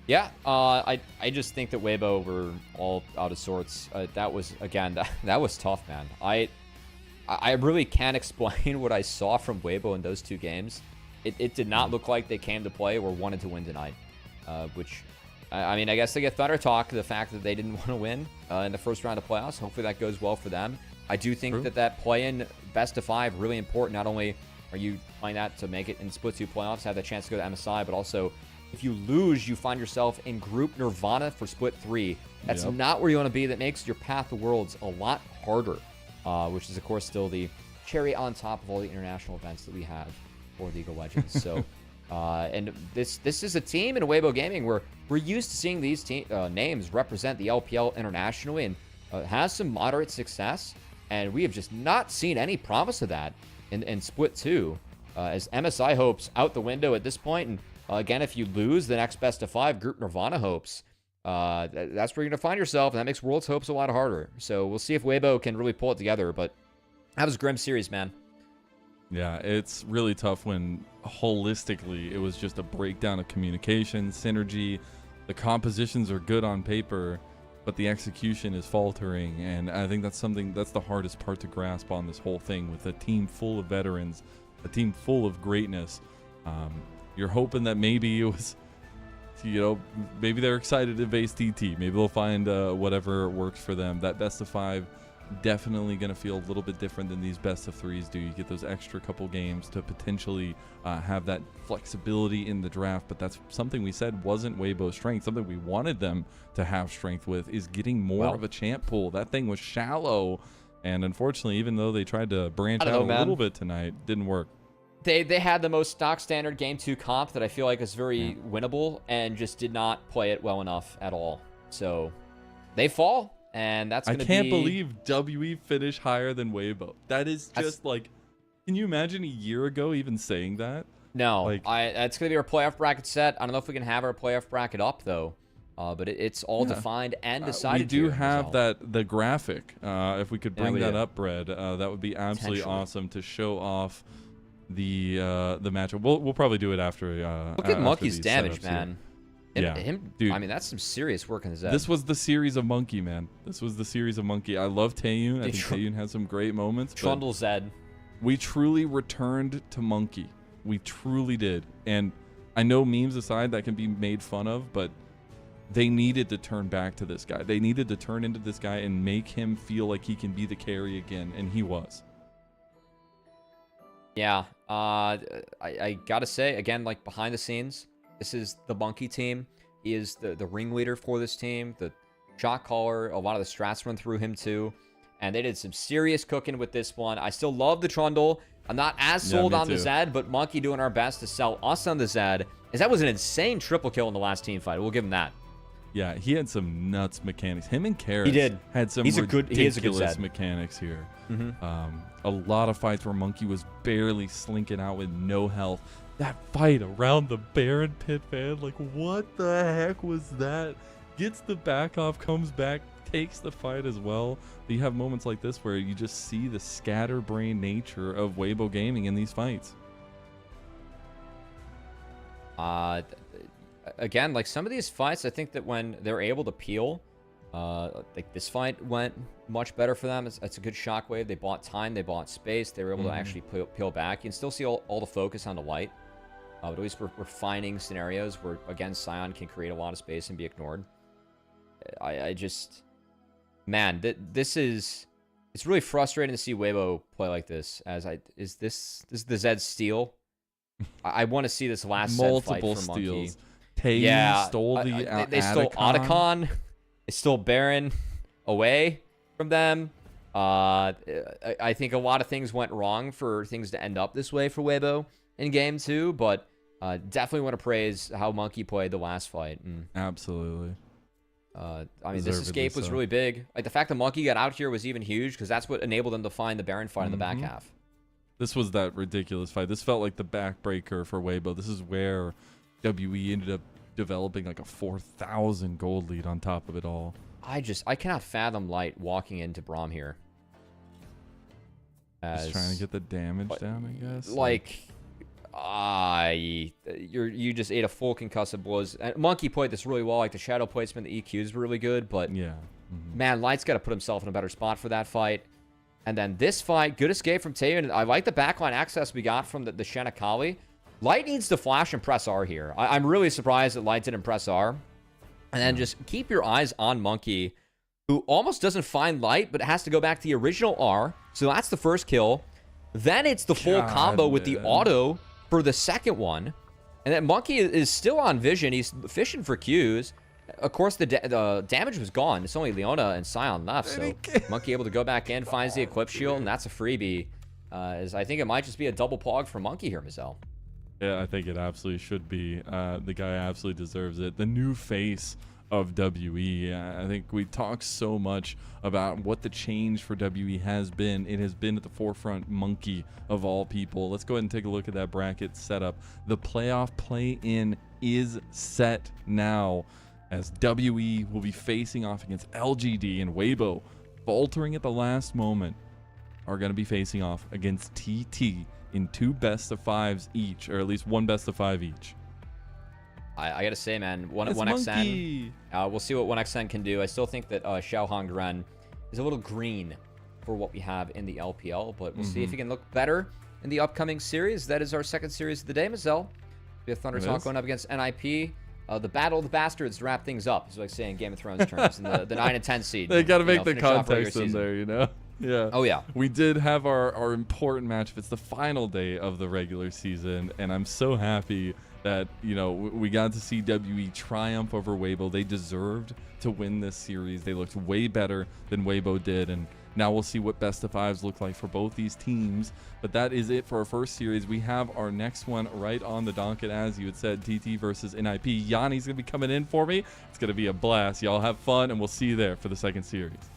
Yeah, I just think that Weibo were all out of sorts. That was, again, that was tough, man. I really can't explain what I saw from Weibo in those 2 games. It did not look like they came to play or wanted to win tonight. Which, I mean, I guess they get Thunder Talk, the fact that they didn't want to win in the first round of playoffs. Hopefully that goes well for them. I do think that play-in best of 5 really important. Not only are you playing that to make it in Split 2 playoffs, have the chance to go to MSI, but also if you lose, you find yourself in Group Nirvana for Split 3. That's not where you want to be. That makes your path to Worlds a lot harder. Which is, of course, still the cherry on top of all the international events that we have for League of Legends. So, and this is a team in Weibo Gaming where we're used to seeing these names represent the LPL internationally and has some moderate success. And we have just not seen any promise of that in Split 2. As MSI hopes out the window at this point. And again, if you lose the next best of 5, Group Nirvana hopes. That's where you're going to find yourself, and that makes World's hopes a lot harder. So we'll see if Weibo can really pull it together, but that was a grim series, man. Yeah, it's really tough when holistically it was just a breakdown of communication, synergy. The compositions are good on paper, but the execution is faltering, and I think that's the hardest part to grasp on this whole thing with a team full of veterans, a team full of greatness. You're hoping that maybe it was... maybe they're excited to face TT. Maybe they'll find whatever works for them. That best of 5 definitely going to feel a little bit different than these best of 3s do. You get those extra couple games to potentially have that flexibility in the draft, but that's something we said wasn't Weibo's strength. Something we wanted them to have strength with is getting more of a champ pool. That thing was shallow, and unfortunately, even though they tried to branch out a little bit tonight, didn't work. They had the most stock standard Game 2 comp that I feel like is very winnable and just did not play it well enough at all. So they fall, and that's going to be... I can't believe WE finished higher than Weibo. That is just like... Can you imagine a year ago even saying that? No. It's going to be our playoff bracket set. I don't know if we can have our playoff bracket up, though. But it's all defined and decided. We do have the graphic. If we could bring that up, Brad, that would be absolutely awesome to show off the matchup. We'll probably do it after. Look at Monki's damage, man. Dude. I mean, that's some serious work in his head. This was the series of Monki, man. This was the series of Monki. I love Taeyoon. I think Taeyoon has some great moments. Trundle Zed. We truly returned to Monki. We truly did. And I know memes aside that can be made fun of, but they needed to turn back to this guy. They needed to turn into this guy and make him feel like he can be the carry again, and he was. Yeah, I gotta say, again, like behind the scenes, this is the Monki team. He is the ringleader for this team, the shot caller. A lot of the strats run through him too. And they did some serious cooking with this one. I still love the Trundle. I'm not as sold on the Zed, but Monki doing our best to sell us on the Zed. As that was an insane triple kill in the last team fight. We'll give him that. Yeah, he had some nuts mechanics. Him and Karis had some ridiculous mechanics here. A lot of fights where Monki was barely slinking out with no health. That fight around the Baron pit, man, like what the heck was that? Gets the back off, comes back, takes the fight as well. You have moments like this where you just see the scatterbrain nature of Weibo Gaming in these fights. Again, like some of these fights, I think that when they're able to peel, like this fight went much better for them. It's a good shockwave. They bought time, they bought space. They were able to actually peel back. You can still see all the focus on the light. But at least we're finding scenarios where, again, Sion can create a lot of space and be ignored. I just... Man, this is... It's really frustrating to see Weibo play like this. Is this the Zed steal? I want to see this last Zed fight for steals. Monkey. Taeyoon stole the they stole Otacon. They stole Baron away from them. I think a lot of things went wrong for things to end up this way for Weibo in game 2, but definitely want to praise how Monkey played the last fight. Absolutely. I mean, this escape was really big. Like, the fact that Monkey got out here was even huge, because that's what enabled them to find the Baron fight in the back half. This was that ridiculous fight. This felt like the backbreaker for Weibo. This is where WE ended up developing like a 4,000 gold lead on top of it all. I cannot fathom Light walking into Braum here. Just trying to get the damage down, I guess. You just ate a full concussive blows. Monkey played this really well. Like, the shadow placement, the EQs were really good, but yeah, man, Light's got to put himself in a better spot for that fight. And then this fight, good escape from Taeyoon. I like the backline access we got from the Shenakali. Light needs to flash and press R here. I'm really surprised that Light didn't press R. And then just keep your eyes on Monkey, who almost doesn't find Light, but has to go back to the original R. So that's the first kill. Then it's the full combo with the auto for the second one. And then Monkey is still on vision. He's fishing for Qs. Of course, the damage was gone. It's only Leona and Sion left. So Monkey able to go back in, finds the Eclipse Shield, and that's a freebie. I think it might just be a double pog for Monkey here, Mazel. Yeah, I think it absolutely should be. The guy absolutely deserves it. The new face of WE. I think we talked so much about what the change for WE has been. It has been at the forefront. Monkey of all people. Let's go ahead and take a look at that bracket setup. The playoff play-in is set now, as WE will be facing off against LGD, and Weibo, faltering at the last moment, are going to be facing off against TT in 2 best-of-5s each, or at least 1 best-of-5 each. I gotta say, man, 1xN, we'll see what 1xN can do. I still think that Xiaohu Ren is a little green for what we have in the LPL, but we'll see if he can look better in the upcoming series. That is our second series of the day, Mazel. We have Thunder Talk going up against NIP. The Battle of the Bastards to wrap things up, is like saying Game of Thrones terms, in the 9 and 10 seed. They got to make the context in there, you know? Yeah. Oh, yeah. We did have our important match. It's the final day of the regular season, and I'm so happy that, you know, we got to see WE triumph over Weibo. They deserved to win this series. They looked way better than Weibo did, and now we'll see what best of 5s look like for both these teams. But that is it for our first series. We have our next one right on the docket, as you had said, TT versus NIP. Yanni's going to be coming in for me. It's going to be a blast. Y'all have fun, and we'll see you there for the second series.